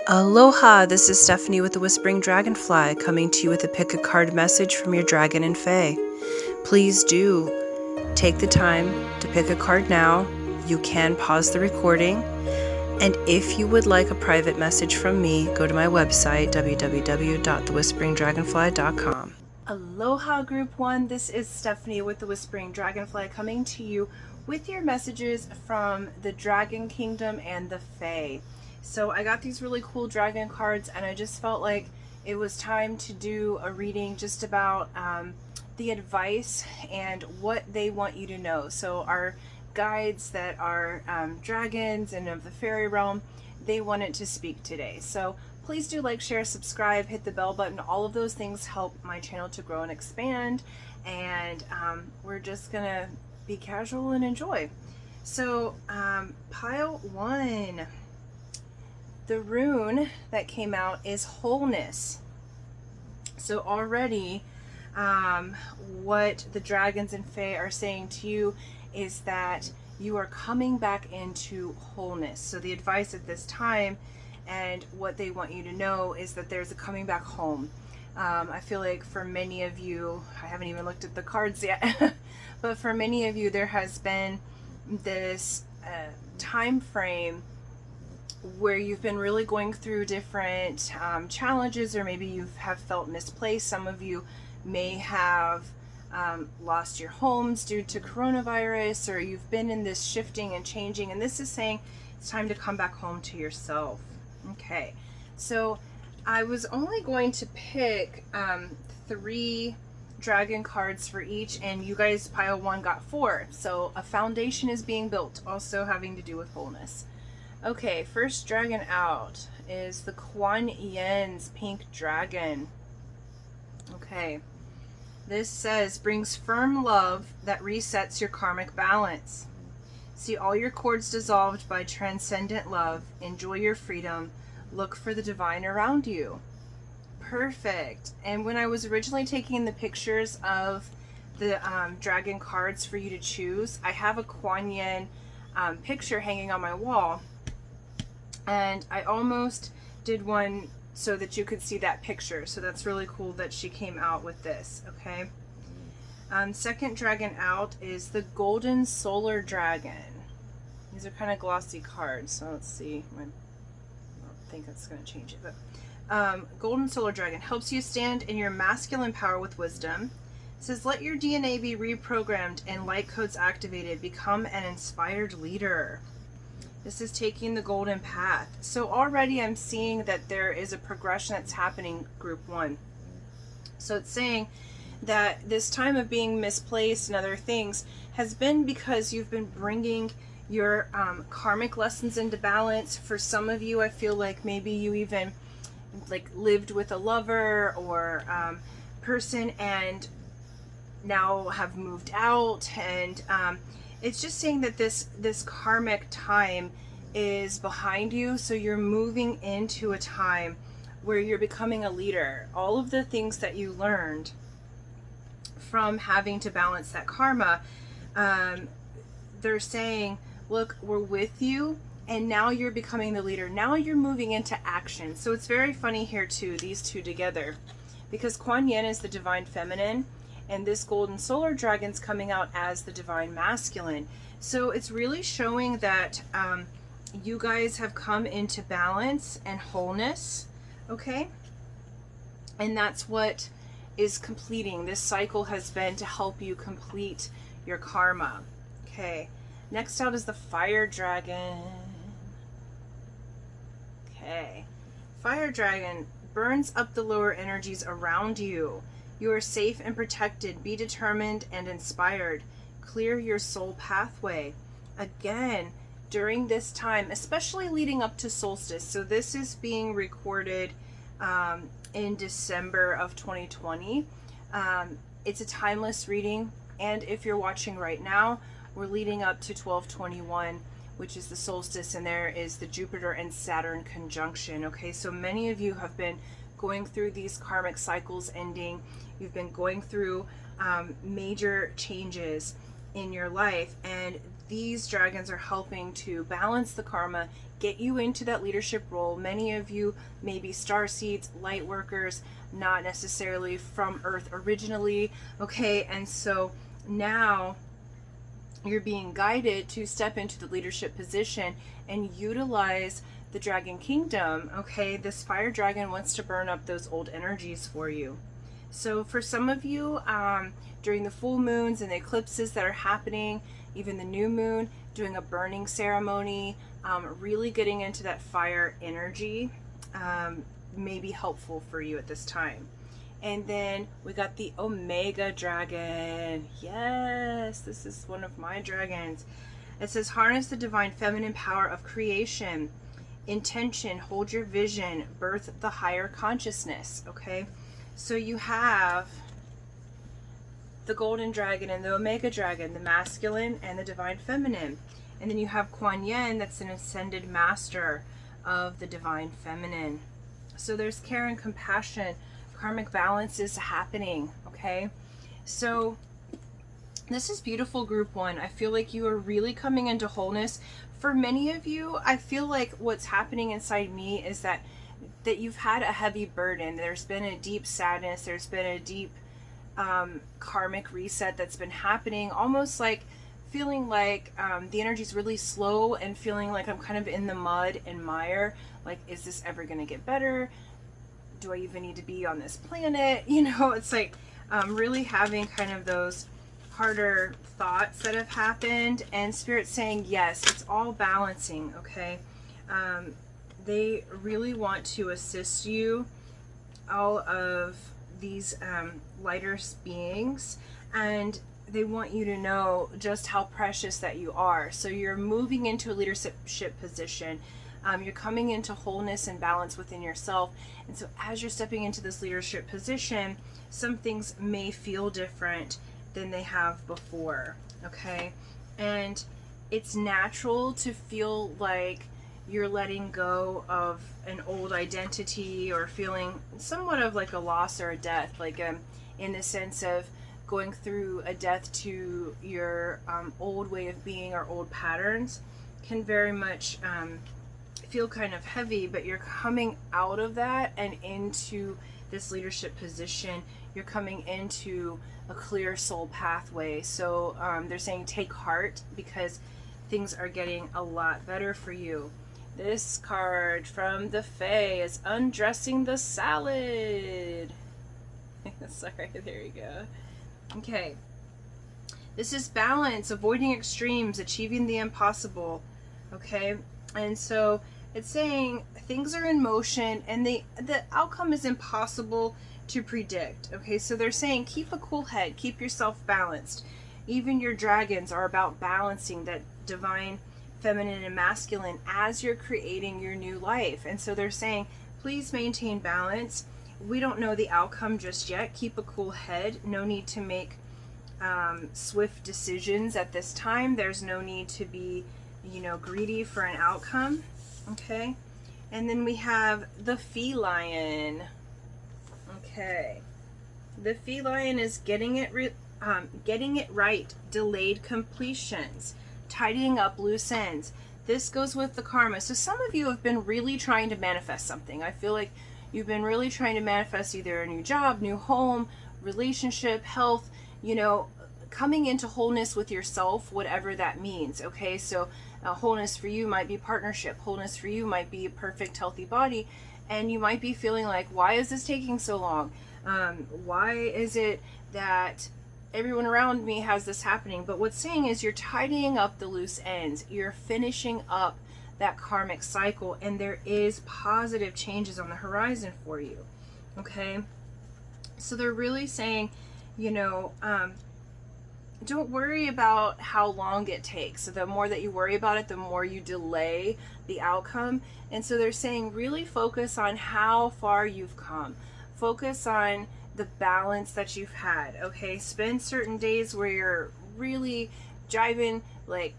Aloha, this is Stephanie with the Whispering Dragonfly, coming to you with a pick a card message from your dragon and fae. Please do take the time to pick a card now. You can pause the recording. And if you would like a private message from me, go to my website, www.thewhisperingdragonfly.com. Aloha Group 1, this is Stephanie with the Whispering Dragonfly, coming to you with your messages from the Dragon Kingdom and the Fae. So I got these really cool dragon cards, and I just felt like it was time to do a reading just about the advice and what they want you to know. So our guides that are dragons and of the fairy realm, they wanted to speak today. So please do like, share, subscribe, hit the bell button. All of those things help my channel to grow and expand. And we're just gonna be casual and enjoy. So pile 1. The rune that came out is wholeness. So already what the dragons and fae are saying to you is that you are coming back into wholeness. So the advice at this time and what they want you to know is that there's a coming back home. I feel like for many of you, I haven't even looked at the cards yet, but for many of you there has been this time frame where you've been really going through different challenges, or maybe you have felt misplaced. Some of you may have lost your homes due to coronavirus, or you've been in this shifting and changing, and this is saying it's time to come back home to yourself. Okay, so I was only going to pick 3 dragon cards for each, and you guys, pile 1, got 4. So a foundation is being built, also having to do with wholeness. Okay, first dragon out is the Kuan Yen's pink dragon. Okay, this says, brings firm love that resets your karmic balance. See all your cords dissolved by transcendent love. Enjoy your freedom. Look for the divine around you. Perfect. And when I was originally taking the pictures of the dragon cards for you to choose, I have a Kuan Yen picture hanging on my wall. And I almost did one so that you could see that picture. So that's really cool that she came out with this, okay? Second dragon out is the Golden Solar Dragon. These are kind of glossy cards, so let's see. I don't think that's going to change it, but Golden Solar Dragon helps you stand in your masculine power with wisdom. It says, let your DNA be reprogrammed and light codes activated. Become an inspired leader. This is taking the golden path. So already I'm seeing that there is a progression that's happening, group 1. So it's saying that this time of being misplaced and other things has been because you've been bringing your karmic lessons into balance. For some of you, I feel like maybe you even like lived with a lover or person and now have moved out, and it's just saying that this karmic time is behind you, so you're moving into a time where you're becoming a leader. All of the things that you learned from having to balance that karma, they're saying, look, we're with you, and now you're becoming the leader. Now you're moving into action. So it's very funny here too, these two together, because Kuan Yin is the divine feminine, and this Golden Solar Dragon's coming out as the divine masculine. So it's really showing that you guys have come into balance and wholeness, okay? And that's what is completing. This cycle has been to help you complete your karma. Okay, next out is the Fire Dragon. Okay, Fire Dragon burns up the lower energies around you. You are safe and protected. Be determined and inspired. Clear your soul pathway. Again, during this time, especially leading up to solstice. So this is being recorded in December of 2020. It's a timeless reading. And if you're watching right now, we're leading up to 12/21, which is the solstice. And there is the Jupiter and Saturn conjunction. Okay, so many of you have been going through these karmic cycles ending. You've been going through major changes in your life, and these dragons are helping to balance the karma, get you into that leadership role. Many of you may be star seeds, light workers, not necessarily from Earth originally, okay? And so now you're being guided to step into the leadership position and utilize the Dragon Kingdom, okay? This fire dragon wants to burn up those old energies for you. So for some of you, during the full moons and the eclipses that are happening, even the new moon, doing a burning ceremony, really getting into that fire energy may be helpful for you at this time. And then we got the Omega Dragon. Yes, this is one of my dragons. It says, harness the divine feminine power of creation. Intention, hold your vision, birth the higher consciousness, okay? So you have the Golden Dragon and the Omega Dragon, the masculine and the divine feminine. And then you have Kuan Yin, that's an ascended master of the divine feminine. So there's care and compassion. Karmic balance is happening, okay? So this is beautiful, group one. I feel like you are really coming into wholeness. For many of you, I feel like what's happening inside me is that you've had a heavy burden. There's been a deep sadness. There's been a deep karmic reset that's been happening, almost like feeling like the energy's really slow and feeling like I'm kind of in the mud and mire. Like, is this ever going to get better? Do I even need to be on this planet? You know, it's like really having kind of those harder thoughts that have happened, and Spirit saying, yes, it's all balancing, okay? They really want to assist you, all of these lighter beings, and they want you to know just how precious that you are. So you're moving into a leadership position. You're coming into wholeness and balance within yourself. And so as you're stepping into this leadership position, some things may feel different than they have before, okay? And it's natural to feel like you're letting go of an old identity, or feeling somewhat of like a loss or a death, like in the sense of going through a death to your old way of being or old patterns can very much feel kind of heavy, but you're coming out of that and into this leadership position. You're coming into a clear soul pathway. So they're saying take heart, because things are getting a lot better for you. This card from the Fae is undressing the salad. Sorry, there you go. Okay. This is balance, avoiding extremes, achieving the impossible. Okay. And so it's saying things are in motion and the outcome is impossible to predict. Okay. So they're saying keep a cool head, keep yourself balanced. Even your dragons are about balancing that divine feminine and masculine as you're creating your new life. And so they're saying, please maintain balance. We don't know the outcome just yet. Keep a cool head. No need to make swift decisions at this time. There's no need to be, you know, greedy for an outcome. Okay. And then we have the feline. Okay. The feline is getting it right. Delayed completions. Tidying up loose ends. This goes with the karma. So some of you have been really trying to manifest something. I feel like you've been really trying to manifest either a new job, new home, relationship, health, you know, coming into wholeness with yourself, whatever that means. Okay, so wholeness for you might be partnership. Wholeness for you might be a perfect, healthy body. And you might be feeling like, why is this taking so long? Why is it that everyone around me has this happening? But what's saying is you're tidying up the loose ends. You're finishing up that karmic cycle, and there is positive changes on the horizon for you. Okay. So they're really saying, you know, don't worry about how long it takes. So the more that you worry about it, the more you delay the outcome. And so they're saying really focus on how far you've come. Focus on the balance that you've had. Okay, spend certain days where you're really driving, like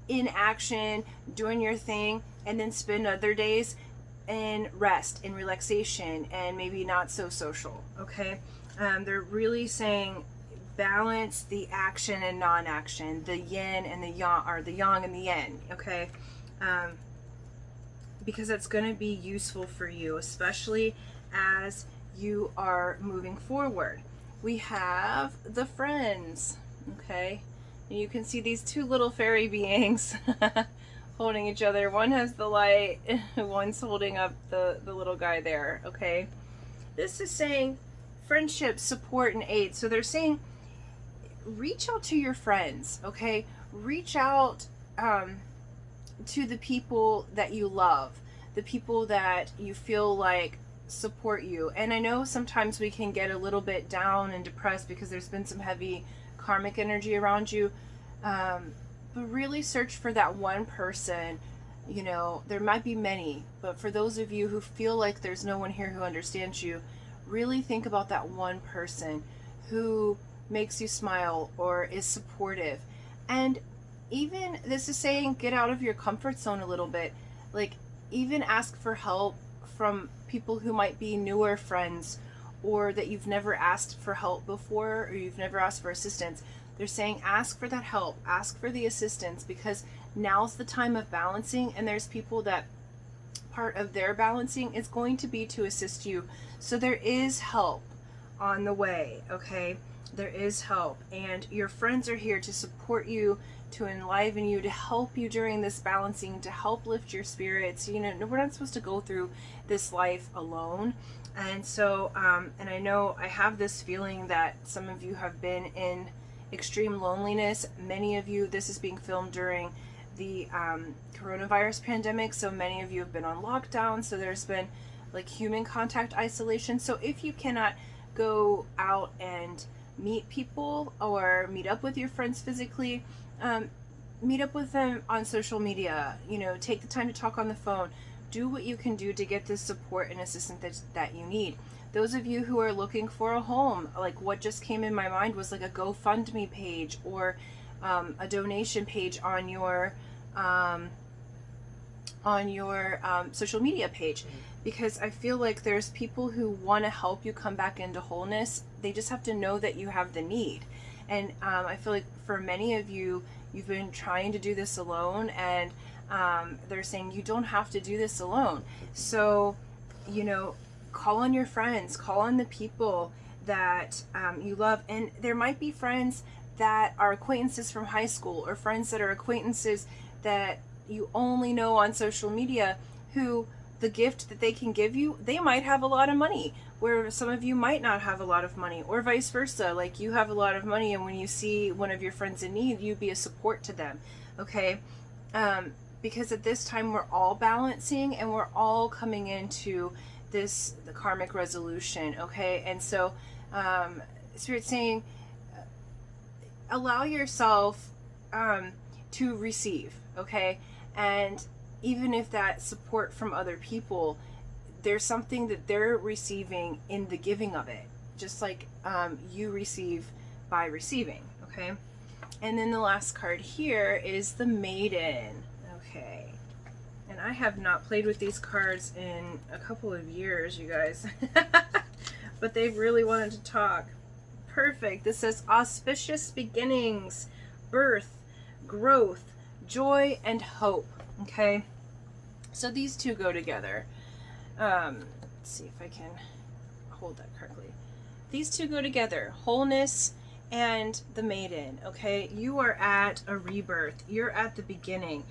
in action, doing your thing, and then spend other days in rest, in relaxation, and maybe not so social. Okay, they're really saying balance the action and non-action, the yin and the yang, or the yang and the yin. Okay, because it's going to be useful for you, especially as you are moving forward. We have the friends, okay? And you can see these two little fairy beings holding each other. One has the light, one's holding up the little guy there, okay? This is saying friendship, support, and aid. So they're saying reach out to your friends, okay? Reach out to the people that you love, the people that you feel like support you. And I know sometimes we can get a little bit down and depressed because there's been some heavy karmic energy around you, but really search for that one person. You know, there might be many, but for those of you who feel like there's no one here who understands you, really think about that one person who makes you smile or is supportive. And even this is saying get out of your comfort zone a little bit. Like, even ask for help from people who might be newer friends, or that you've never asked for help before, or you've never asked for assistance. They're saying ask for that help, ask for the assistance, because now's the time of balancing, and there's people that part of their balancing is going to be to assist you. So there is help on the way, okay? There is help, and your friends are here to support you, to enliven you, to help you during this balancing, to help lift your spirits. You know, we're not supposed to go through this life alone. And so, and I know I have this feeling that some of you have been in extreme loneliness. Many of you, this is being filmed during the coronavirus pandemic, so many of you have been on lockdown, so there's been like human contact isolation. So if you cannot go out and meet people or meet up with your friends physically, meet up with them on social media. You know, take the time to talk on the phone. Do what you can do to get the support and assistance that you need. Those of you who are looking for a home, like what just came in my mind was like a GoFundMe page, or a donation page on your social media page, because I feel like there's people who want to help you come back into wholeness. They just have to know that you have the need. And I feel like for many of you, you've been trying to do this alone, and they're saying you don't have to do this alone. So, you know, call on your friends, call on the people that you love. And there might be friends that are acquaintances from high school, or friends that are acquaintances that you only know on social media, who the gift that they can give you, they might have a lot of money, where some of you might not have a lot of money, or vice versa. Like, you have a lot of money, and when you see one of your friends in need, you be a support to them, okay? Because at this time we're all balancing, and we're all coming into the karmic resolution, okay? And so Spirit's saying allow yourself to receive, okay? And even if that support from other people, there's something that they're receiving in the giving of it, just like you receive by receiving, okay? And then the last card here is the Maiden, okay? And I have not played with these cards in a couple of years, you guys. But they really wanted to talk. Perfect. This says auspicious beginnings, birth, growth, joy, and hope, okay? So these two go together. Let's see if I can hold that correctly. These two go together, wholeness and the Maiden, okay? You are at a rebirth. You're at the beginning.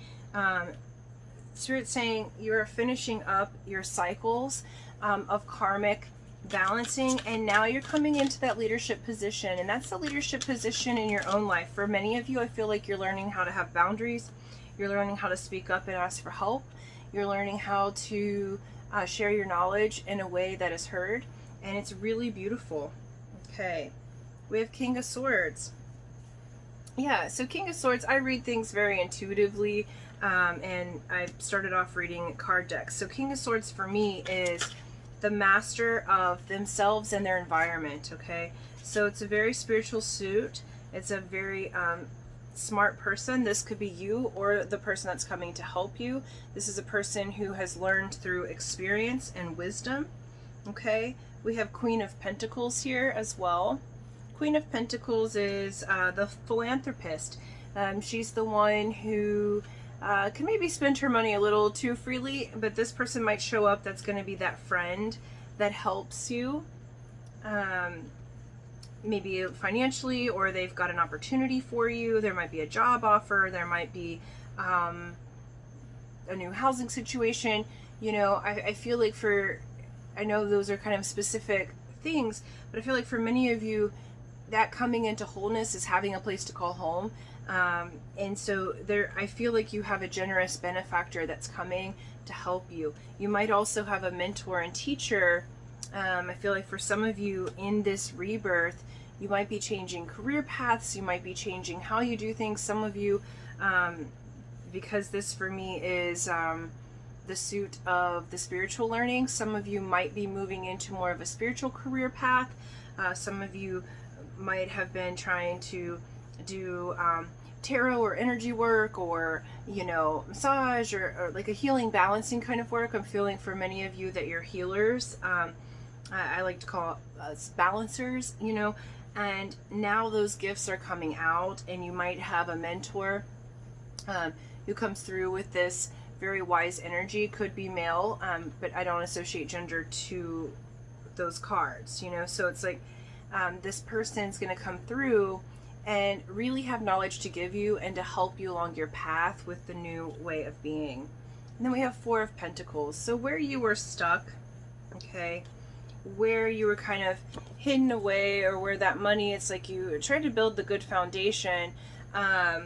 Spirit's saying you're finishing up your cycles of karmic balancing, and now you're coming into that leadership position, and that's the leadership position in your own life. For many of you, I feel like you're learning how to have boundaries. You're learning how to speak up and ask for help. You're learning how to share your knowledge in a way that is heard, and it's really beautiful. Okay, we have King of Swords. Yeah, so King of Swords, I read things very intuitively, and I started off reading card decks. So King of Swords for me is the master of themselves and their environment, okay? So it's a very spiritual suit. It's a very smart person. This could be you or the person that's coming to help you. This is a person who has learned through experience and wisdom, okay? We have Queen of Pentacles here as well. Queen of Pentacles is the philanthropist. She's the one who can maybe spend her money a little too freely, but this person might show up that's going to be that friend that helps you, maybe financially, or they've got an opportunity for you. There might be a job offer, there might be a new housing situation. You know, I feel like I know those are kind of specific things, but I feel like for many of you, that coming into wholeness is having a place to call home. And so I feel like you have a generous benefactor that's coming to help you. You might also have a mentor and teacher. I feel like for some of you in this rebirth, you might be changing career paths, you might be changing how you do things. Some of you, because this for me is the suit of the spiritual learning, some of you might be moving into more of a spiritual career path. Some of you might have been trying to do tarot or energy work, or, you know, massage, or like a healing, balancing kind of work. I'm feeling for many of you that you're healers. I like to call us balancers, you know, and now those gifts are coming out, and you might have a mentor who comes through with this very wise energy. Could be male, but I don't associate gender to those cards, you know. So it's like this person's going to come through and really have knowledge to give you and to help you along your path with the new way of being. And then we have Four of Pentacles. So where you were stuck, okay, where you were kind of hidden away, or where that money, it's like you tried to build the good foundation, but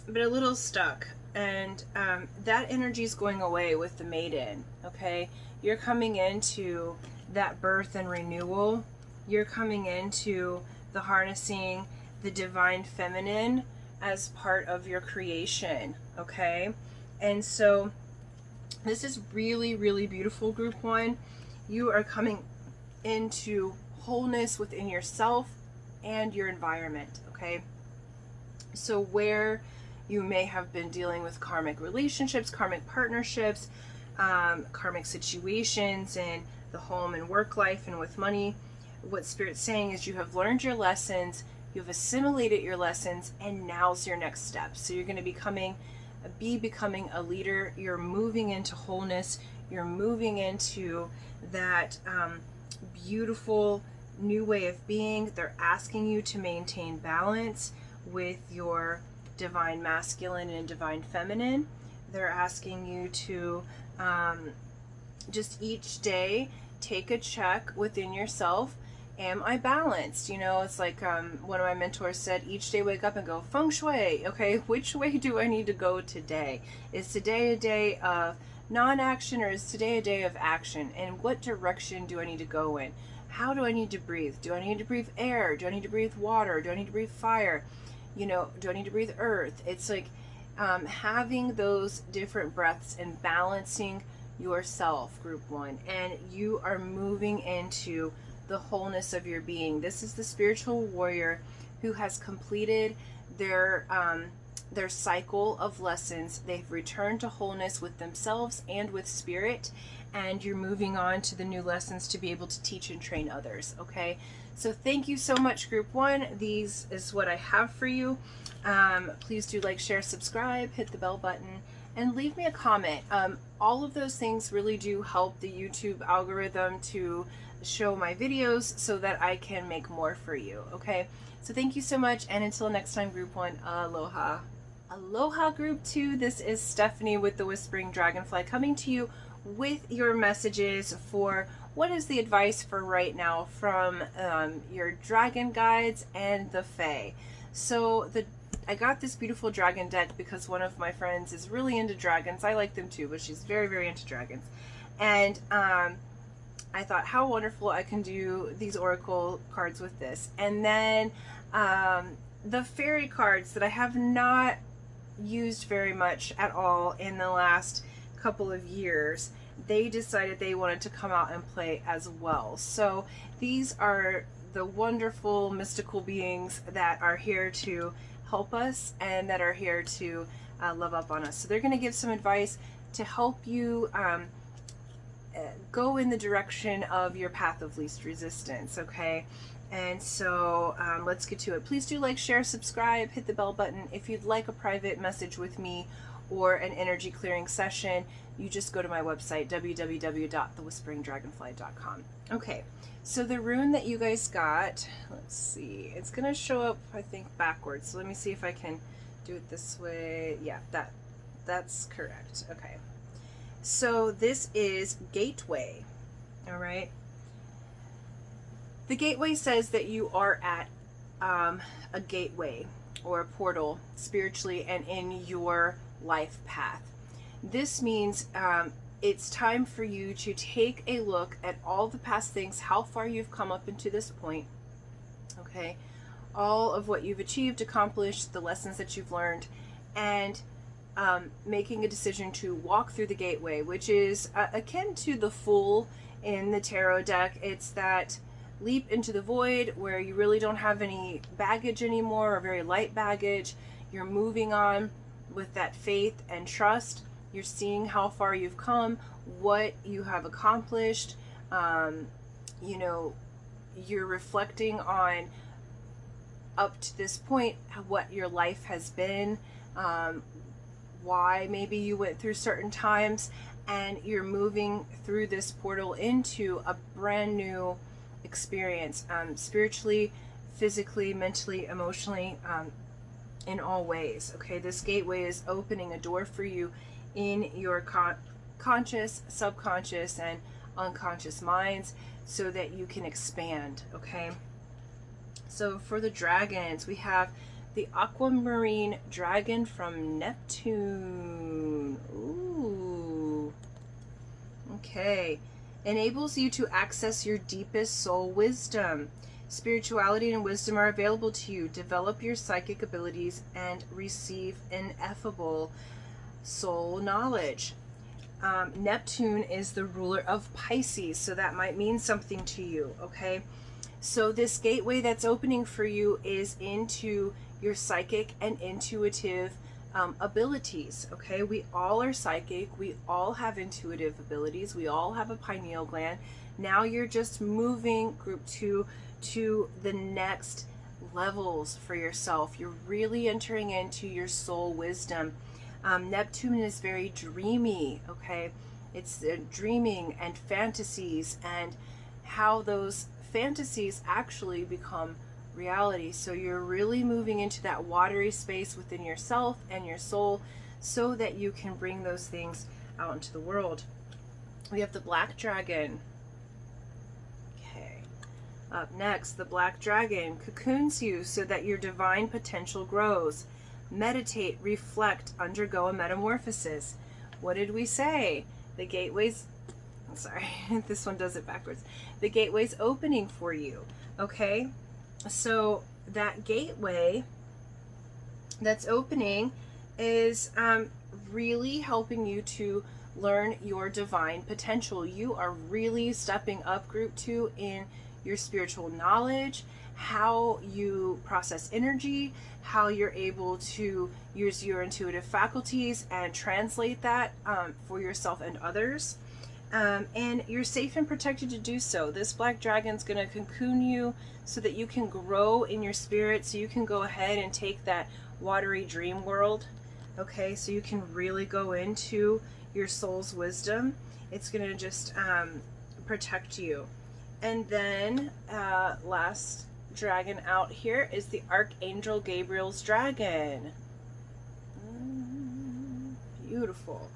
a little stuck. And that energy is going away with the Maiden, okay? You're coming into that birth and renewal. You're coming into the harnessing the divine feminine as part of your creation, okay? And so this is really, really beautiful, group one. You are coming into wholeness within yourself and your environment, okay? So where you may have been dealing with karmic relationships, karmic partnerships, karmic situations in the home and work life and with money, what Spirit's saying is you have learned your lessons, you've assimilated your lessons, and now's your next step. So you're going to be becoming a leader. You're moving into wholeness. You're moving into that beautiful new way of being. They're asking you to maintain balance with your divine masculine and divine feminine. They're asking you to just each day take a check within yourself. Am I balanced? You know, it's like one of my mentors said, each day wake up and go feng shui. Okay, which way do I need to go today? Is today a day of non-action, or is today a day of action? And what direction do I need to go in? How do I need to breathe? Do I need to breathe air? Do I need to breathe water? Do I need to breathe fire? You know, do I need to breathe earth? It's like having those different breaths and balancing yourself, group one. And you are moving into the wholeness of your being. This is the spiritual warrior who has completed their cycle of lessons. They've returned to wholeness with themselves and with spirit, and you're moving on to the new lessons to be able to teach and train others, okay? So thank you so much, group one. These is what I have for you. Please do like, share, subscribe, hit the bell button, and leave me a comment. All of those things really do help the YouTube algorithm to show my videos so that I can make more for you, okay? So thank you so much, and until next time, group one, aloha. Aloha, group two. This is Stephanie with the Whispering Dragonfly, coming to you with your messages for what is the advice for right now from your dragon guides and the Fae. So I got this beautiful dragon deck because one of my friends is really into dragons. I like them too, but she's very, very into dragons. And I thought how wonderful I can do these oracle cards with this. And then the fairy cards that I have not used very much at all in the last couple of years, they decided they wanted to come out and play as well. So these are the wonderful mystical beings that are here to help us and that are here to love up on us. So they're going to give some advice to help you go in the direction of your path of least resistance, okay? And so let's get to it. Please do like, share, subscribe, hit the bell button if you'd like a private message with me, or an energy clearing session, you just go to my website, www.thewhisperingdragonfly.com. Okay, so the rune that you guys got, let's see, it's going to show up, I think, backwards. So let me see if I can do it this way. Yeah, that's correct. Okay, so this is Gateway. All right. The gateway says that you are at a gateway or a portal spiritually and in your life path. This means it's time for you to take a look at all the past things, how far you've come up into this point, okay? All of what you've achieved, accomplished, the lessons that you've learned, and making a decision to walk through the gateway, which is akin to the Fool in the tarot deck. It's that leap into the void where you really don't have any baggage anymore, or very light baggage. You're moving on with that faith and trust. You're seeing how far you've come, what you have accomplished. You know, you're reflecting on up to this point what your life has been, why maybe you went through certain times, and you're moving through this portal into a brand new experience, spiritually, physically, mentally, emotionally, in all ways. Okay, this gateway is opening a door for you in your conscious, subconscious, and unconscious minds so that you can expand. Okay, so for the dragons, we have the aquamarine dragon from Neptune. Ooh. Okay. Enables you to access your deepest soul wisdom. Spirituality and wisdom are available to you. Develop your psychic abilities and receive ineffable soul knowledge. Neptune is the ruler of Pisces, so that might mean something to you, okay? So this gateway that's opening for you is into your psychic and intuitive abilities, okay? We all are psychic. We all have intuitive abilities. We all have a pineal gland. Now you're just moving, group 2, to the next levels for yourself. You're really entering into your soul wisdom. Neptune is very dreamy, okay? It's dreaming and fantasies, and how those fantasies actually become reality. So you're really moving into that watery space within yourself and your soul so that you can bring those things out into the world. We have the black dragon. Okay. Up next, the black dragon cocoons you so that your divine potential grows. Meditate, reflect, undergo a metamorphosis. What did we say? The gateway's, I'm sorry, this one does it backwards. The gateway's opening for you, okay? So that gateway that's opening is really helping you to learn your divine potential. You are really stepping up, group 2, in your spiritual knowledge, how you process energy, how you're able to use your intuitive faculties and translate that for yourself and others. And you're safe and protected to do so. This black dragon's going to cocoon you so that you can grow in your spirit, so you can go ahead and take that watery dream world, okay? So you can really go into your soul's wisdom. It's going to just protect you. And then last dragon out here is the Archangel Gabriel's dragon. Beautiful.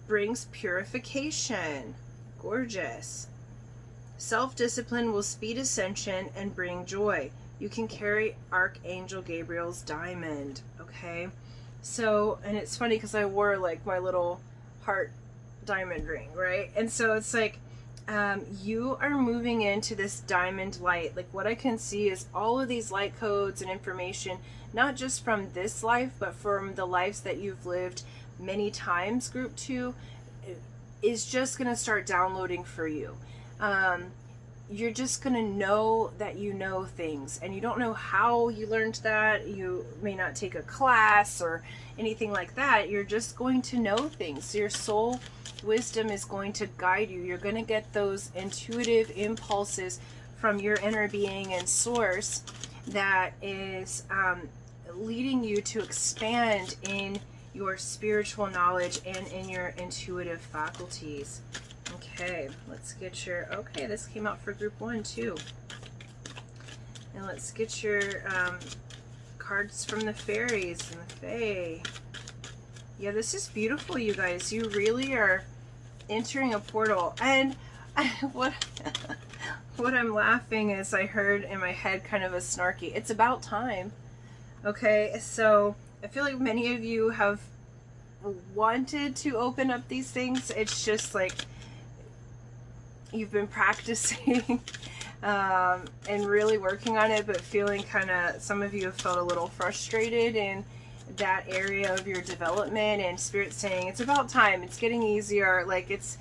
Brings purification. Gorgeous. Self-discipline will speed ascension and bring joy. You can carry Archangel Gabriel's diamond, okay? So, and it's funny because I wore like my little heart diamond ring, right? And so it's like, you are moving into this diamond light. Like what I can see is all of these light codes and information, not just from this life, but from the lives that you've lived many times, group 2, is just going to start downloading for you. You're just going to know that you know things, and you don't know how you learned that. You may not take a class or anything like that. You're just going to know things. So your soul wisdom is going to guide you. You're going to get those intuitive impulses from your inner being and source that is leading you to expand in your spiritual knowledge and in your intuitive faculties. Okay, let's get your, okay, this came out for group 1 too. And let's get your cards from the fairies and the fae. Yeah, this is beautiful, you guys. You really are entering a portal. And what I'm laughing is I heard in my head kind of a snarky, it's about time. Okay, so I feel like many of you have wanted to open up these things. It's just like you've been practicing and really working on it, but feeling kind of, some of you have felt a little frustrated in that area of your development, and Spirit saying it's about time, it's getting easier, like it's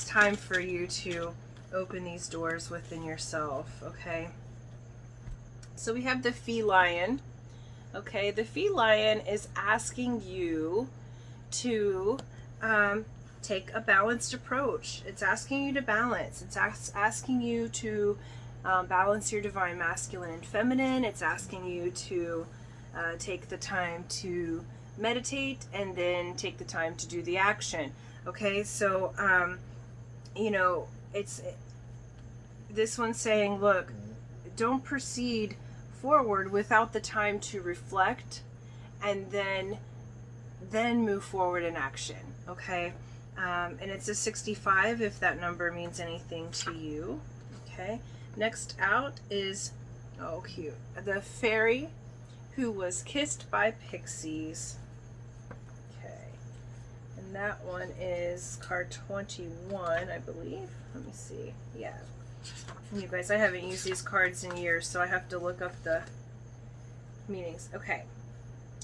time for you to open these doors within yourself. Okay, so we have the feline. Okay, the feline is asking you to take a balanced approach. It's asking you to balance. It's asking you to balance your divine masculine and feminine. It's asking you to take the time to meditate and then take the time to do the action. Okay, so you know, this one's saying, look, don't proceed forward without the time to reflect and then move forward in action. Okay, and it's a 65 if that number means anything to you. Okay, next out is, oh cute, the fairy who was kissed by pixies. Okay, and that one is card 21, I believe. Let me see. Yeah, you guys, I haven't used these cards in years, so I have to look up the meanings. Okay.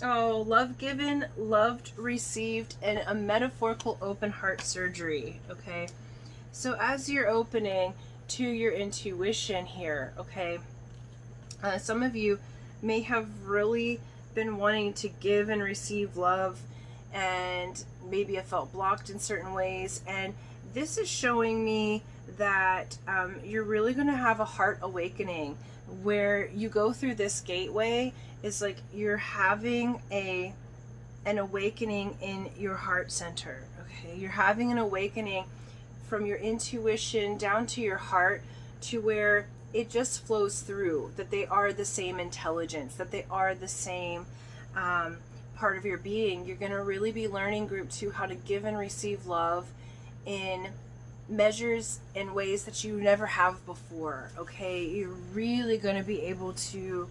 Oh, love given, loved received, and a metaphorical open heart surgery. Okay, so as you're opening to your intuition here, okay, some of you may have really been wanting to give and receive love, and maybe have felt blocked in certain ways, and this is showing me that you're really going to have a heart awakening where you go through this gateway. Is like you're having an awakening in your heart center. Okay, you're having an awakening from your intuition down to your heart, to where it just flows through, that they are the same intelligence, that they are the same part of your being. You're going to really be learning, group 2, how to give and receive love in measures and ways that you never have before. Okay, you're really going to be able to,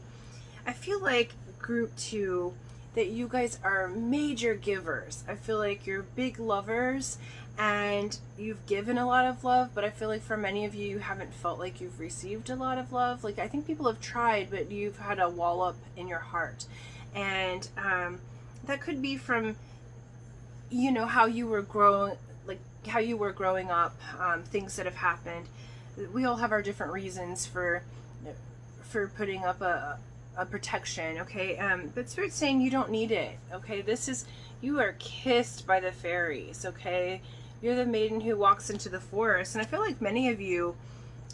I feel like, group 2, that you guys are major givers. I feel like you're big lovers and you've given a lot of love, but I feel like for many of you, you haven't felt like you've received a lot of love. Like, I think people have tried, but you've had a wall up in your heart. And that could be from, you know, how you were growing, like how you were growing up, things that have happened. We all have our different reasons for putting up a protection. Okay, but Spirit's saying you don't need it. Okay, this is, you are kissed by the fairies. Okay, you're the maiden who walks into the forest, and I feel like many of you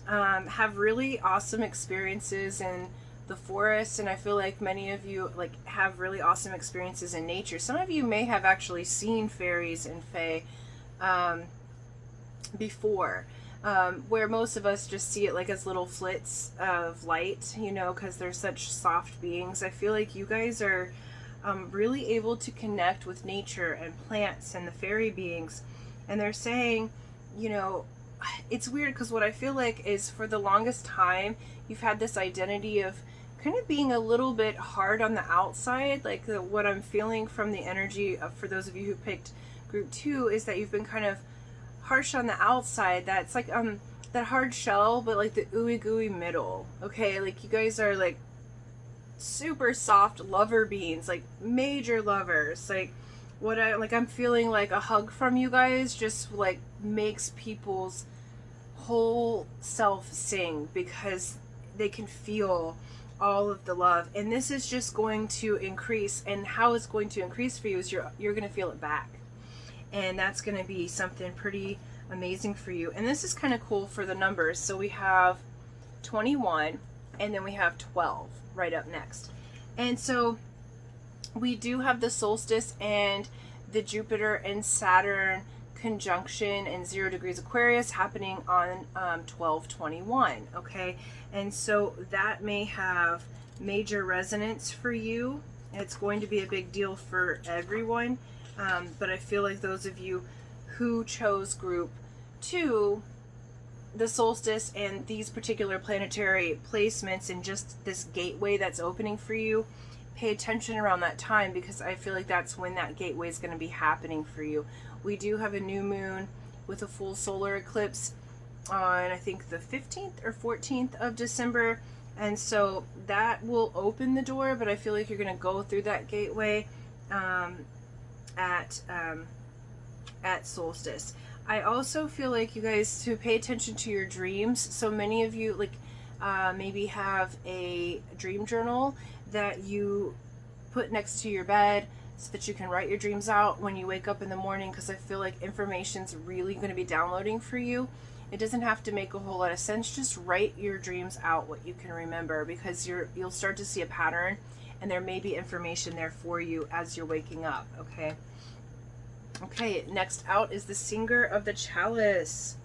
have really awesome experiences in the forest, and I feel like many of you like have really awesome experiences in nature. Some of you may have actually seen fairies and fae before. Where most of us just see it like as little flits of light, you know, because they're such soft beings. I feel like you guys are really able to connect with nature and plants and the fairy beings. And they're saying, you know, it's weird because what I feel like is, for the longest time, you've had this identity of kind of being a little bit hard on the outside. Like what I'm feeling from the energy of, for those of you who picked group 2, is that you've been kind of harsh on the outside. That's like that hard shell, but like the ooey gooey middle. Okay, like you guys are like super soft lover beings, like major lovers. Like what I'm feeling like a hug from you guys just like makes people's whole self sing, because they can feel all of the love. And this is just going to increase, and how it's going to increase for you is you're going to feel it back. And that's going to be something pretty amazing for you. And this is kind of cool for the numbers. So we have 21, and then we have 12 right up next. And so we do have the solstice and the Jupiter and Saturn conjunction in 0 degrees Aquarius happening on 12/21, okay? And so that may have major resonance for you. It's going to be a big deal for everyone, but I feel like those of you who chose group 2, the solstice and these particular planetary placements and just this gateway that's opening for you, pay attention around that time, because I feel like that's when that gateway is going to be happening for you. We do have a new moon with a full solar eclipse on, I think, the 15th or 14th of December, and so that will open the door, but I feel like you're going to go through that gateway at solstice. I also feel like you guys to pay attention to your dreams. So many of you like maybe have a dream journal that you put next to your bed so that you can write your dreams out when you wake up in the morning, because I feel like information's really going to be downloading for you. It doesn't have to make a whole lot of sense. Just write your dreams out, what you can remember, because you'll start to see a pattern, and there may be information there for you as you're waking up, okay? Okay, next out is the Singer of the Chalice.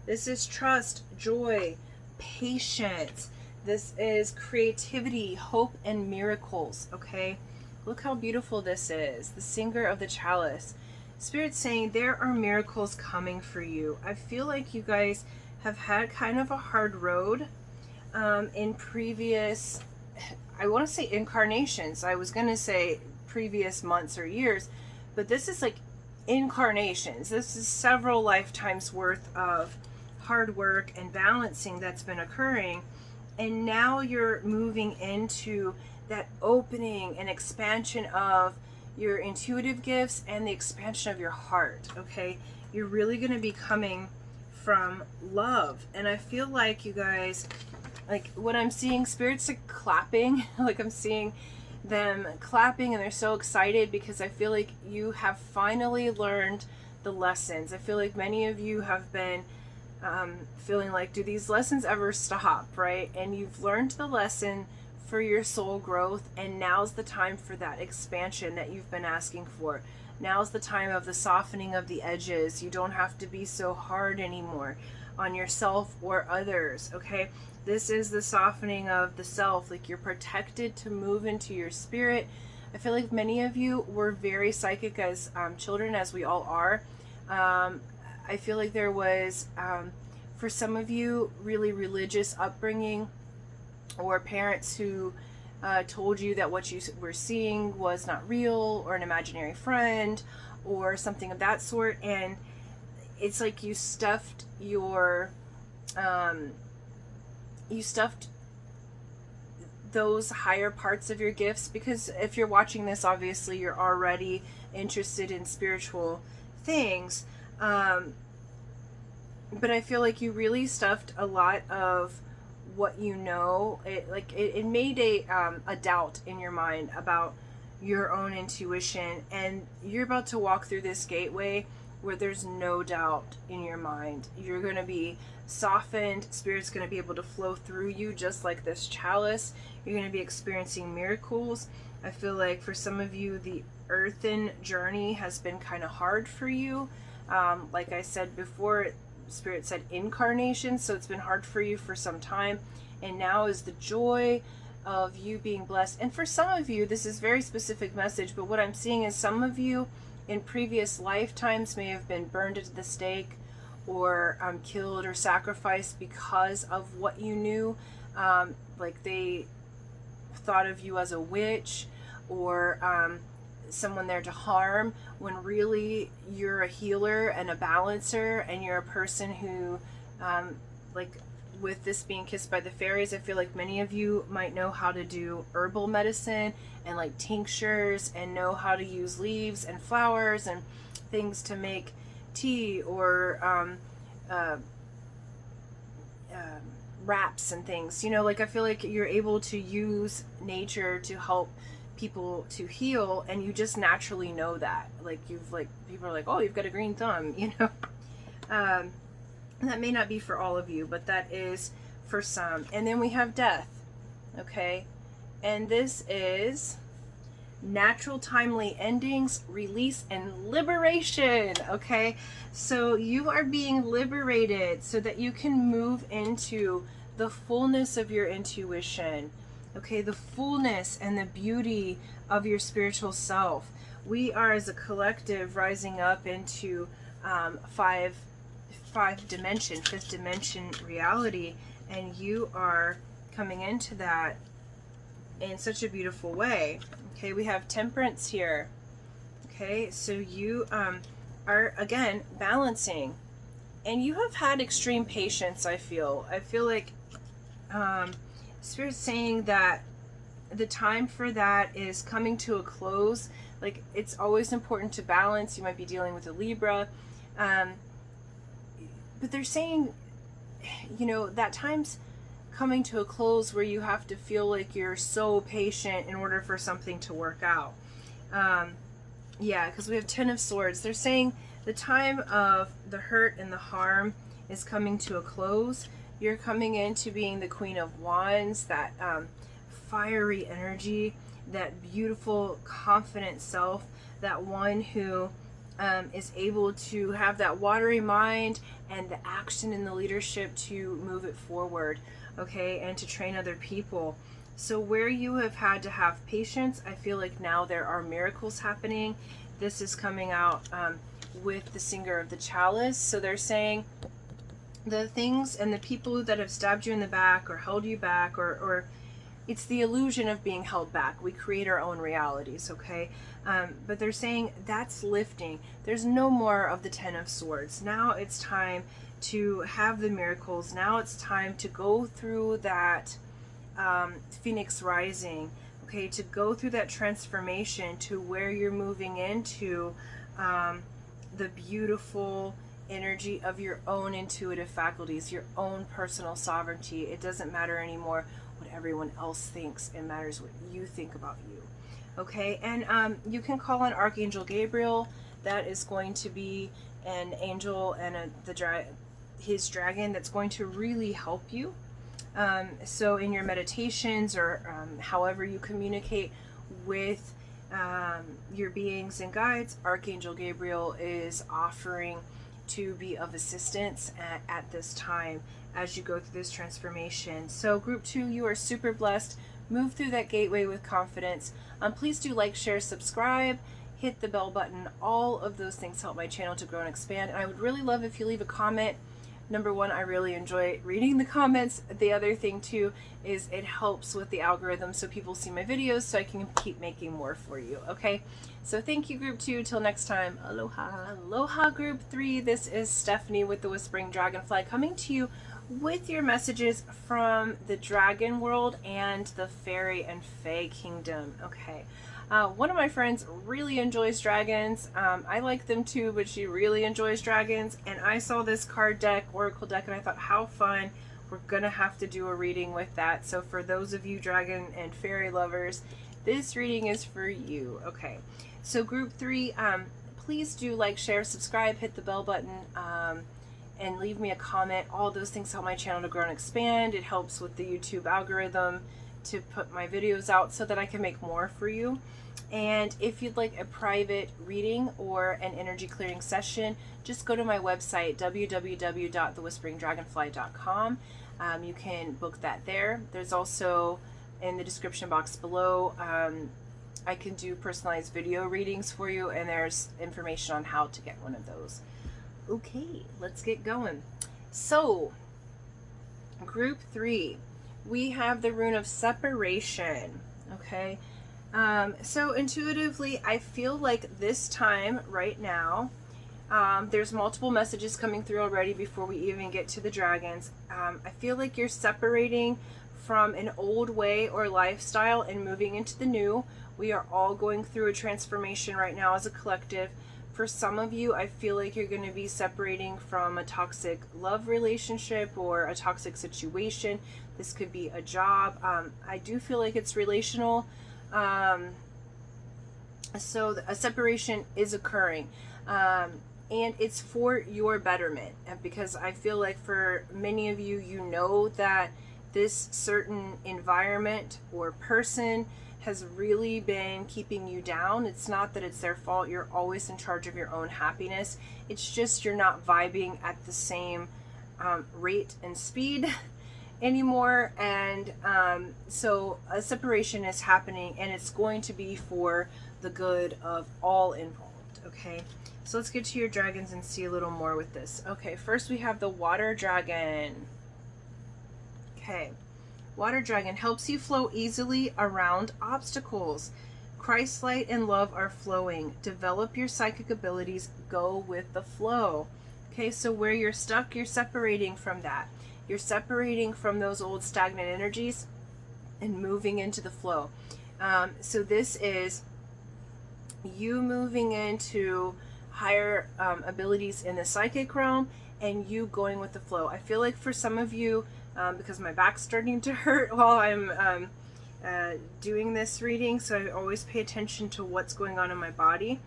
This is trust, joy, patience. This is creativity, hope, and miracles, okay? Look how beautiful this is. The Singer of the Chalice. Spirit's saying there are miracles coming for you. I feel like you guys have had kind of a hard road in previous, I want to say incarnations. I was going to say previous months or years, but this is like incarnations. This is several lifetimes worth of hard work and balancing that's been occurring, and now you're moving into that opening and expansion of your intuitive gifts and the expansion of your heart, okay? You're really going to be coming from love, and I feel like you guys, like what I'm seeing, Spirit's like clapping, like I'm seeing them clapping, and they're so excited because I feel like you have finally learned the lessons. I feel like many of you have been feeling like, do these lessons ever stop, right? And you've learned the lesson for your soul growth, and now's the time for that expansion that you've been asking for. Now's the time of the softening of the edges. You don't have to be so hard anymore on yourself or others, okay? This is the softening of the self, like you're protected to move into your spirit. I feel like many of you were very psychic as children, as we all are. I feel like there was, for some of you, really religious upbringing, or parents who told you that what you were seeing was not real, or an imaginary friend, or something of that sort. And it's like you stuffed your those higher parts of your gifts, because if you're watching this, obviously you're already interested in spiritual things, but I feel like you really stuffed a lot of what you know. It made a doubt in your mind about your own intuition, and you're about to walk through this gateway where there's no doubt in your mind. You're going to be softened. Spirit's going to be able to flow through you just like this chalice. You're going to be experiencing miracles. I feel like for some of you, the earthen journey has been kind of hard for you. Like I said before, Spirit said incarnation, so it's been hard for you for some time, and now is the joy of you being blessed. And for some of you, this is very specific message, but what I'm seeing is some of you in previous lifetimes may have been burned at the stake, or killed or sacrificed because of what you knew. Like they thought of you as a witch, or someone there to harm, when really you're a healer and a balancer, and you're a person who, like with this being kissed by the fairies, I feel like many of you might know how to do herbal medicine and like tinctures, and know how to use leaves and flowers and things to make tea, or wraps and things, you know, like I feel like you're able to use nature to help people to heal, and you just naturally know that. Like people are like, oh, you've got a green thumb, you know. That may not be for all of you, but that is for some. And then we have death, okay? And this is natural, timely endings, release, and liberation. Okay, so you are being liberated so that you can move into the fullness of your intuition. Okay, the fullness and the beauty of your spiritual self. We are, as a collective, rising up into fifth dimension reality, and you are coming into that in such a beautiful way. Okay, we have temperance here. Okay, so you are again balancing, and you have had extreme patience. I feel like Spirit's saying that the time for that is coming to a close. Like, it's always important to balance. You might be dealing with a Libra, but they're saying, you know, that time's coming to a close where you have to feel like you're so patient in order for something to work out. Yeah, because we have 10 of Swords. They're saying the time of the hurt and the harm is coming to a close. You're coming into being the Queen of Wands, that fiery energy, that beautiful, confident self, that one who is able to have that watery mind and the action and the leadership to move it forward, okay, and to train other people. So where you have had to have patience, I feel like now there are miracles happening. This is coming out with the Singer of the Chalice. So they're saying the things and the people that have stabbed you in the back or held you back, or it's the illusion of being held back. We create our own realities, okay? But they're saying that's lifting. There's no more of the 10 of Swords. Now it's time to have the miracles. Now it's time to go through that Phoenix Rising, okay? To go through that transformation to where you're moving into the beautiful energy of your own intuitive faculties, your own personal sovereignty. It doesn't matter anymore what everyone else thinks. It matters what you think about you. Okay, and you can call on Archangel Gabriel. That is going to be an angel and his dragon that's going to really help you. So in your meditations, or however you communicate with your beings and guides, Archangel Gabriel is offering to be of assistance at this time as you go through this transformation. So group 2, you are super blessed. Move through that gateway with confidence. Please do like, share, subscribe, hit the bell button. All of those things help my channel to grow and expand. And I would really love if you leave a comment. Number one, I really enjoy reading the comments. The other thing too is it helps with the algorithm so people see my videos so I can keep making more for you. Okay, so thank you group 2. Till next time, aloha. Aloha group 3. This is Stephanie with the Whispering Dragonfly, coming to you with your messages from the dragon world and the fairy and fae kingdom. Okay, one of my friends really enjoys dragons. I like them too, but she really enjoys dragons, and I saw this card deck, oracle deck, and I thought, how fun. We're gonna have to do a reading with that. So for those of you dragon and fairy lovers, this reading is for you. Okay, so group 3, please do like, share, subscribe, hit the bell button, and leave me a comment. All those things help my channel to grow and expand. It helps with the YouTube algorithm to put my videos out so that I can make more for you. And if you'd like a private reading or an energy clearing session, just go to my website, www.thewhisperingdragonfly.com. You can book that there. There's also in the description box below, I can do personalized video readings for you, and there's information on how to get one of those. Okay, let's get going. So, group 3, we have the rune of separation. Okay, so intuitively, I feel like this time right now, there's multiple messages coming through already before we even get to the dragons. I feel like you're separating from an old way or lifestyle and moving into the new. We are all going through a transformation right now as a collective. For some of you, I feel like you're going to be separating from a toxic love relationship or a toxic situation. This could be a job. I do feel like it's relational. So a separation is occurring. And it's for your betterment. Because I feel like for many of you, you know that this certain environment or person has really been keeping you down. It's not that it's their fault. You're always in charge of your own happiness. It's just you're not vibing at the same rate and speed anymore. And so a separation is happening, and it's going to be for the good of all involved. Okay, so let's get to your dragons and see a little more with this. Okay, first we have the water dragon. Okay, water dragon helps you flow easily around obstacles. Christ light and love are flowing. Develop your psychic abilities. Go with the flow. Okay, so where you're stuck, you're separating from that. You're separating from those old stagnant energies and moving into the flow. So this is you moving into higher abilities in the psychic realm, and you going with the flow. I feel like for some of you, because my back's starting to hurt while I'm doing this reading, so I always pay attention to what's going on in my body.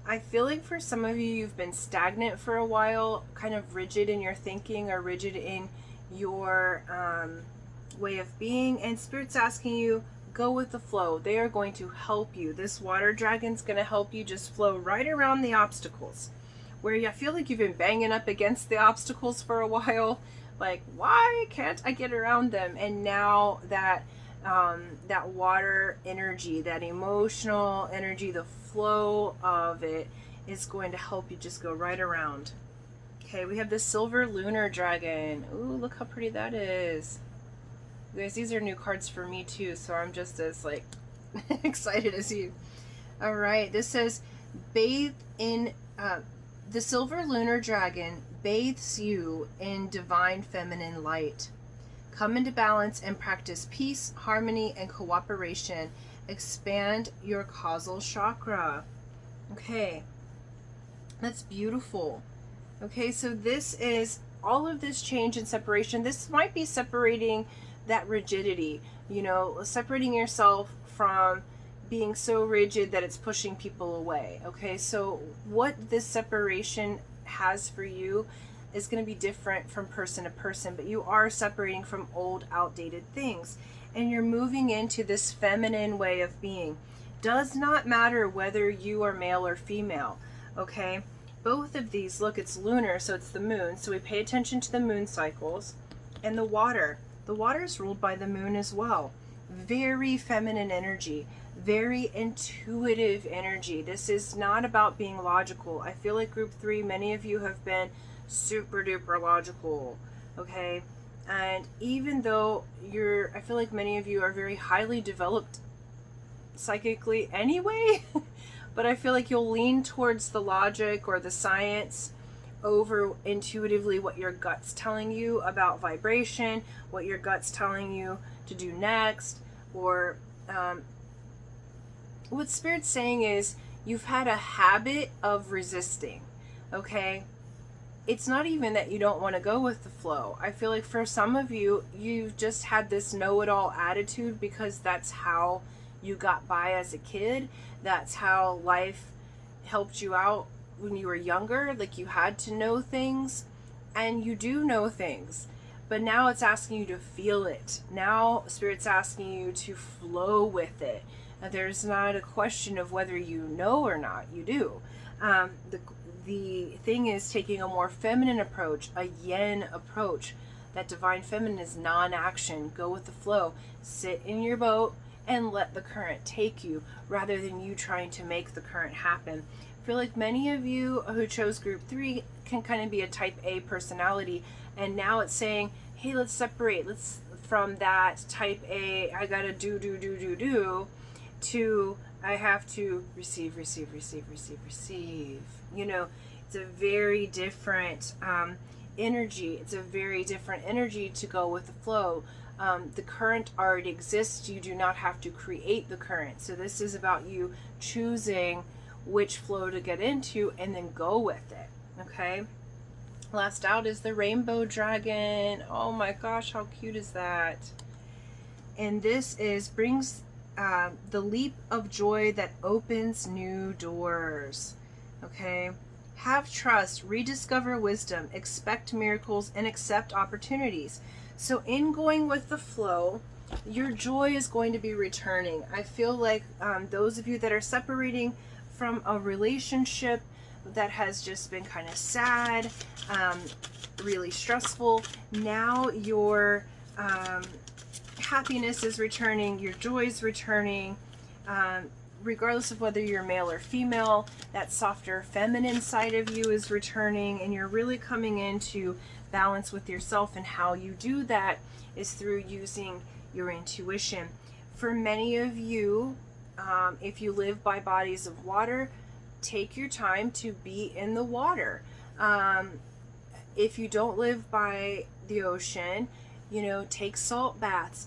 I feel like for some of you, you've been stagnant for a while, kind of rigid in your thinking or rigid in your way of being, and Spirit's asking you, go with the flow. They are going to help you. This water dragon's going to help you just flow right around the obstacles. Where I feel like you've been banging up against the obstacles for a while, like, why can't I get around them? And now that that water energy, that emotional energy, the flow of it is going to help you just go right around. Okay, we have the silver lunar dragon. Ooh, look how pretty that is. You guys, these are new cards for me too, so I'm just as like excited as you. All right, this says bathe in the silver lunar dragon bathes you in divine feminine light. Come into balance and practice peace, harmony, and cooperation. Expand your causal chakra. Okay, that's beautiful. Okay, so this is all of this change and separation. This might be separating that rigidity, you know, separating yourself from being so rigid that it's pushing people away. Okay, so what this separation has for you is going to be different from person to person, but you are separating from old, outdated things, and you're moving into this feminine way of being. Does not matter whether you are male or female. Okay, both of these, look, it's lunar, so it's the moon, so we pay attention to the moon cycles. And the water is ruled by the moon as well. Very feminine energy, very intuitive energy. This is not about being logical. I feel like group 3, many of you have been super duper logical. Okay, and even though I feel like many of you are very highly developed psychically anyway, but I feel like you'll lean towards the logic or the science over intuitively what your gut's telling you about vibration, what your gut's telling you to do next, or what Spirit's saying is you've had a habit of resisting. Okay, it's not even that you don't want to go with the flow. I feel like for some of you, you've just had this know-it-all attitude because that's how you got by as a kid. That's how life helped you out when you were younger. Like, you had to know things, and you do know things, but now it's asking you to feel it. Now Spirit's asking you to flow with it. There's not a question of whether you know or not. You do. The thing is taking a more feminine approach, a yin approach. That divine feminine is non-action. Go with the flow. Sit in your boat and let the current take you, rather than you trying to make the current happen. I feel like many of you who chose group 3 can kind of be a type A personality, and now it's saying, hey, let's separate. Let's from that type A, I gotta do, to I have to receive. You know, it's a very different energy. It's a very different energy to go with the flow. The current already exists. You do not have to create the current. So this is about you choosing which flow to get into and then go with it. Okay. Last out is the rainbow dragon. Oh my gosh, how cute is that? And this brings the leap of joy that opens new doors. Okay, Have trust, rediscover wisdom, expect miracles, and accept opportunities. So in going with the flow, your joy is going to be returning. I feel like those of you that are separating from a relationship that has just been kind of sad, really stressful, now your happiness is returning, your joy is returning. Regardless of whether you're male or female, that softer feminine side of you is returning, and you're really coming into balance with yourself. And how you do that is through using your intuition. For many of you, if you live by bodies of water, take your time to be in the water. If you don't live by the ocean, you know, take salt baths,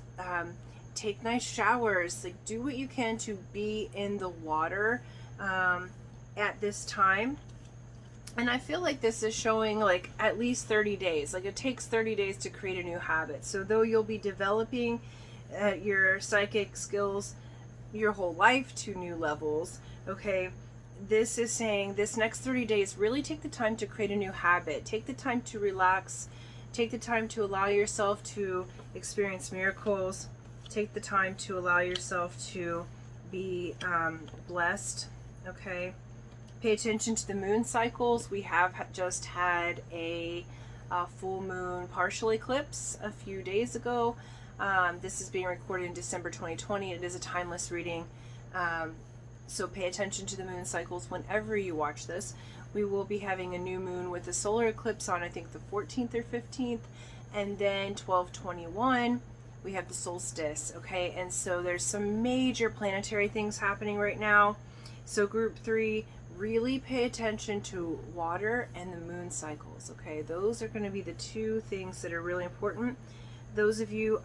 take nice showers, like do what you can to be in the water at this time. And I feel like this is showing like at least 30 days. Like it takes 30 days to create a new habit. So though you'll be developing your psychic skills your whole life to new levels, okay, this is saying this next 30 days, really take the time to create a new habit. Take the time to relax. Take the time to allow yourself to experience miracles. Take the time to allow yourself to be blessed, okay? Pay attention to the moon cycles. We have just had a full moon partial eclipse a few days ago. This is being recorded in December 2020. It is a timeless reading. So pay attention to the moon cycles whenever you watch this. We will be having a new moon with a solar eclipse on, I think, the 14th or 15th. And then 12/21, we have the solstice, okay? And so there's some major planetary things happening right now. So group 3, really pay attention to water and the moon cycles, okay? Those are going to be the two things that are really important. Those of you,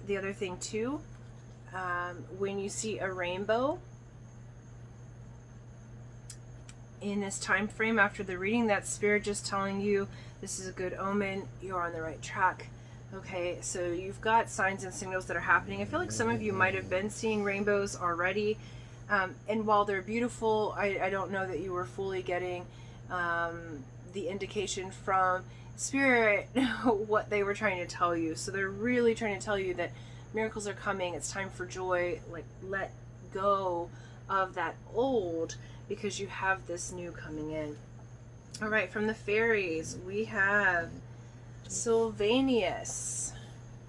the other thing too, when you see a rainbow in this time frame after the reading, that's spirit just telling you this is a good omen, you're on the right track. Okay, so you've got signs and signals that are happening. I feel like some of you might have been seeing rainbows already, and while they're beautiful, I don't know that you were fully getting the indication from spirit what they were trying to tell you. So they're really trying to tell you that miracles are coming. It's time for joy. Like, let go of that old, because you have this new coming in. All right, from the fairies, we have Sylvanus.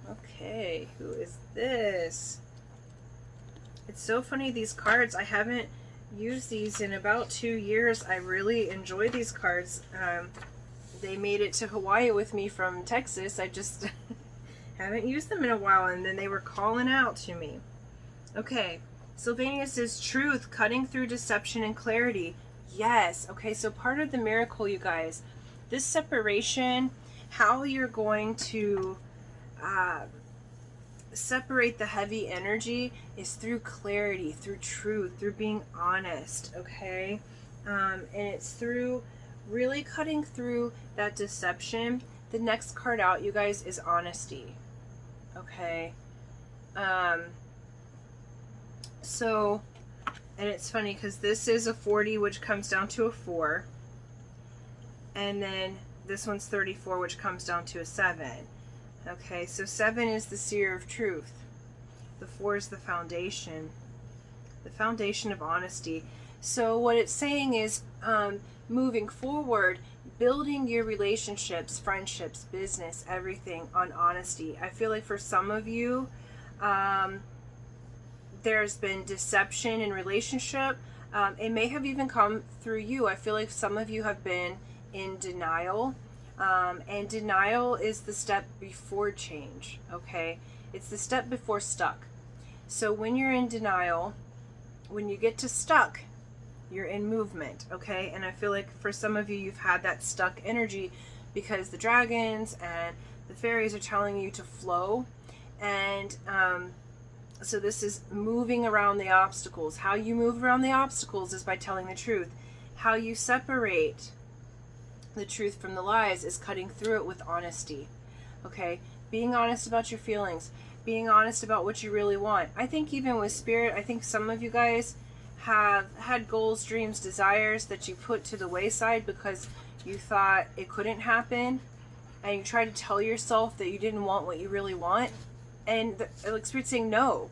Okay, who is this? It's so funny, these cards, I haven't used these in about 2 years. I really enjoy these cards. They made it to Hawaii with me from Texas. I just haven't used them in a while, and then they were calling out to me. Okay, Sylvanus is truth, cutting through deception and clarity. Yes, okay, so part of the miracle, you guys, this separation, how you're going to separate the heavy energy is through clarity, through truth, through being honest, okay? And it's through really cutting through that deception. The next card out, you guys, is honesty, okay? So, and it's funny because this is a 40, which comes down to a 4. And then this one's 34, which comes down to a 7. Okay, so 7 is the seer of truth. The 4 is the foundation of honesty. So what it's saying is, moving forward, building your relationships, friendships, business, everything on honesty. I feel like for some of you, there's been deception in relationship. It may have even come through you. I feel like some of you have been in denial. And denial is the step before change, okay? It's the step before stuck. So when you're in denial, when you get to stuck, you're in movement, okay? And I feel like for some of you, you've had that stuck energy because the dragons and the fairies are telling you to flow. And so this is moving around the obstacles. How you move around the obstacles is by telling the truth. How you separate the truth from the lies is cutting through it with honesty, okay? Being honest about your feelings, being honest about what you really want. I think even with spirit, I think some of you guys have had goals, dreams, desires that you put to the wayside because you thought it couldn't happen, and you try to tell yourself that you didn't want what you really want, and the Spirit's saying no.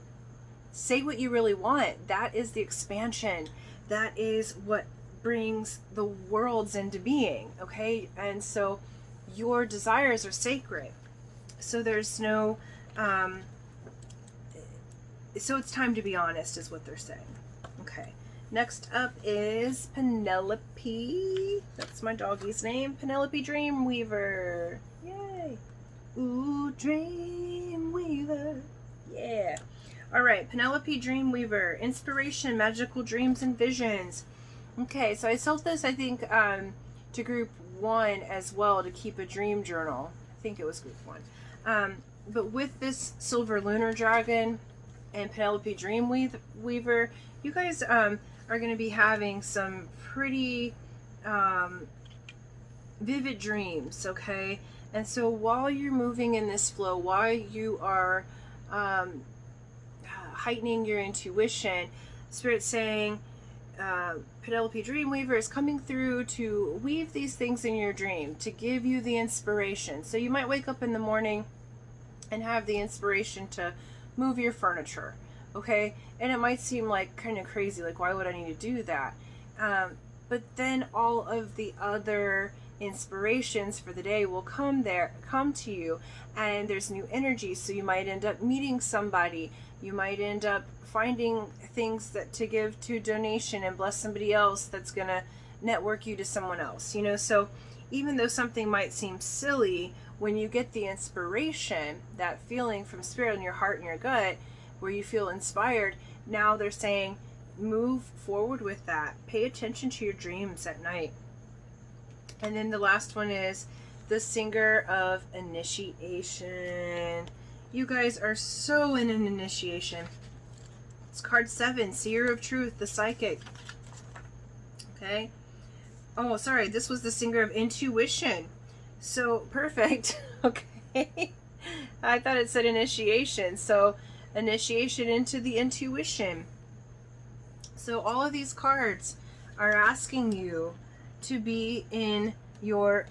Say what you really want. That is the expansion. That is what brings the worlds into being, okay? And so your desires are sacred. So there's no, so it's time to be honest is what they're saying. Okay. Next up is Penelope. That's my doggy's name. Penelope Dreamweaver. Yay. Ooh, Dreamweaver. Yeah. All right, Penelope Dreamweaver, inspiration, magical dreams and visions. Okay, so I sold this, I think, to group 1 as well, to keep a dream journal. I think it was group 1. But with this silver lunar dragon and Penelope Dreamweaver, you guys are going to be having some pretty vivid dreams, okay? And so while you're moving in this flow, while you are heightening your intuition, Spirit's saying Penelope Dreamweaver is coming through to weave these things in your dream, to give you the inspiration. So you might wake up in the morning and have the inspiration to move your furniture, okay? And it might seem like kind of crazy, like why would I need to do that? But then all of the other inspirations for the day will come to you, and there's new energy. So you might end up meeting somebody. You might end up finding things that to give to donation and bless somebody else that's gonna network you to someone else, you know. So even though something might seem silly, when you get the inspiration, that feeling from Spirit in your heart and your gut where you feel inspired, now they're saying move forward with that. Pay attention to your dreams at night. And then the last one is the Singer of Initiation. You guys are so in an initiation. It's card 7, Seer of Truth, the Psychic. Okay. Oh, sorry. This was the Singer of Intuition. So, perfect. Okay. I thought it said initiation. So, initiation into the intuition. So, all of these cards are asking you to be in your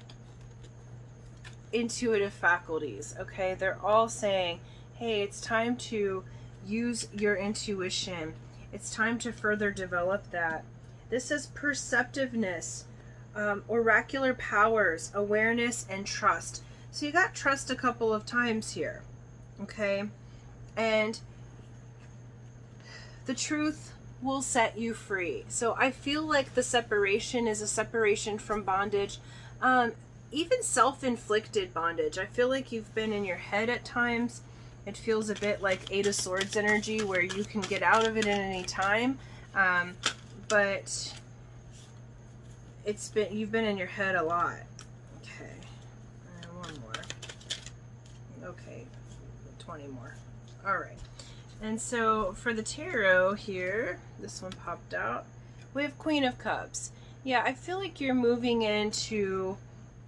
intuitive faculties, okay? They're all saying, hey, it's time to use your intuition. It's time to further develop that. This is perceptiveness, oracular powers, awareness, and trust. So you got trust a couple of times here, okay? And the truth will set you free. So I feel like the separation is a separation from bondage, even self-inflicted bondage. I feel like you've been in your head at times. It feels a bit like 8 of Swords energy where you can get out of it at any time, but you've been in your head a lot. Okay, one more. Okay, 20 more. All right. And so for the tarot here, this one popped out. We have Queen of Cups. Yeah, I feel like you're moving into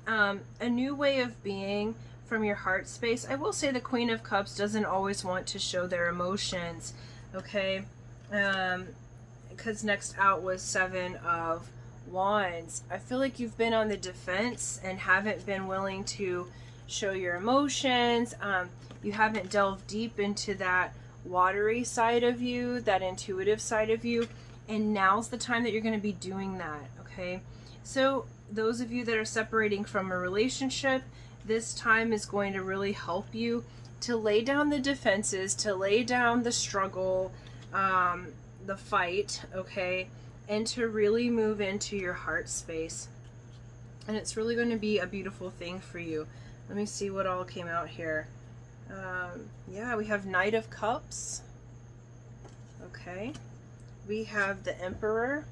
a new way of being from your heart space. I will say the Queen of Cups doesn't always want to show their emotions, okay? Because next out was 7 of Wands. I feel like you've been on the defense and haven't been willing to show your emotions. You haven't delved deep into that watery side of you, that intuitive side of you, and now's the time that you're going to be doing that, okay? So those of you that are separating from a relationship, this time is going to really help you to lay down the defenses, to lay down the struggle, the fight, okay, and to really move into your heart space. And it's really going to be a beautiful thing for you. Let me see what all came out here. Yeah, we have Knight of Cups. Okay. We have the Emperor.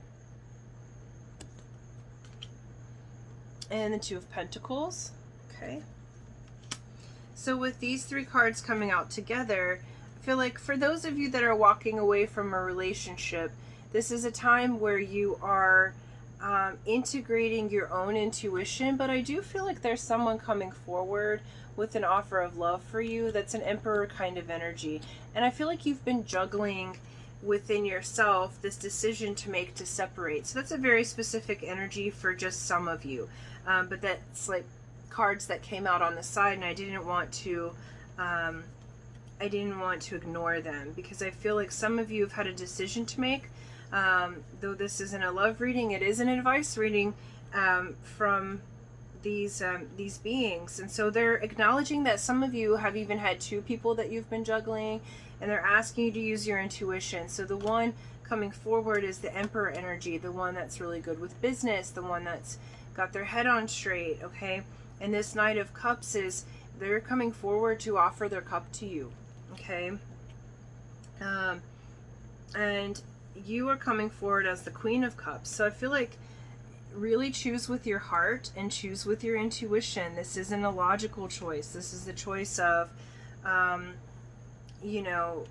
And the Two of Pentacles. Okay. So with these 3 cards coming out together, I feel like for those of you that are walking away from a relationship, this is a time where you are integrating your own intuition, but I do feel like there's someone coming forward with an offer of love for you that's an Emperor kind of energy. And I feel like you've been juggling within yourself this decision to make to separate. So that's a very specific energy for just some of you. But that's like cards that came out on the side, and I didn't want to ignore them, because I feel like some of you have had a decision to make. Though this isn't a love reading, it is an advice reading from these beings. And so they're acknowledging that some of you have even had two people that you've been juggling, and they're asking you to use your intuition. So the one coming forward is the Emperor energy, the one that's really good with business, the one that's got their head on straight, okay? And this Knight of Cups is, they're coming forward to offer their cup to you, okay? And you are coming forward as the Queen of Cups. So I feel like really choose with your heart and choose with your intuition. This isn't a logical choice. This is the choice of, you know,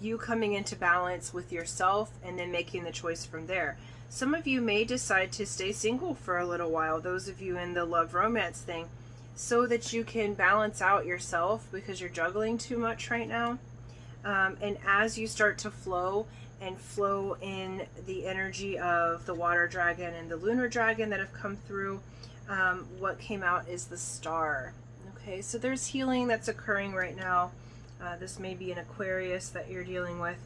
you coming into balance with yourself and then making the choice from there. Some of you may decide to stay single for a little while, those of you in the love romance thing, so that you can balance out yourself, because you're juggling too much right now. And as you start to flow and flow in the energy of the water dragon and the lunar dragon that have come through, what came out is the Star. Okay, so there's healing that's occurring right now. This may be an Aquarius that you're dealing with,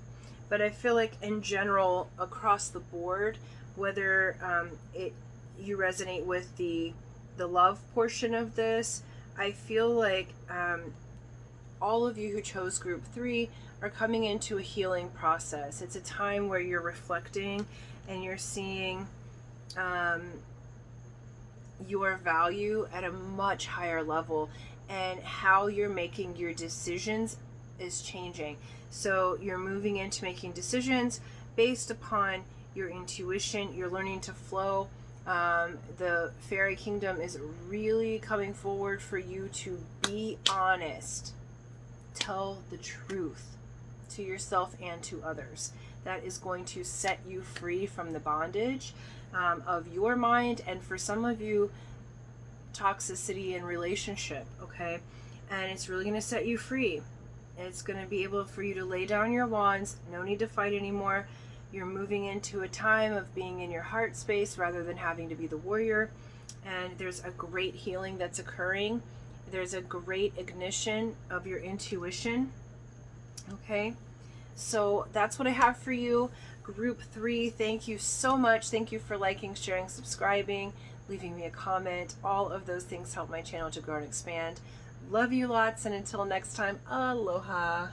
but I feel like in general, across the board, whether you resonate with the love portion of this, I feel like all of you who chose group 3 are coming into a healing process. It's a time where you're reflecting and you're seeing your value at a much higher level, and how you're making your decisions is changing. So you're moving into making decisions based upon your intuition. You're learning to flow. The fairy kingdom is really coming forward for you to be honest. Tell the truth to yourself and to others. That is going to set you free from the bondage of your mind, and for some of you, toxicity in relationship, okay? And it's really going to set you free. It's going to be able for you to lay down your wands, no need to fight anymore. You're moving into a time of being in your heart space rather than having to be the warrior. And there's a great healing that's occurring. There's a great ignition of your intuition, okay? So that's what I have for you. Group 3, thank you so much. Thank you for liking, sharing, subscribing, leaving me a comment. All of those things help my channel to grow and expand. Love you lots, and until next time, aloha.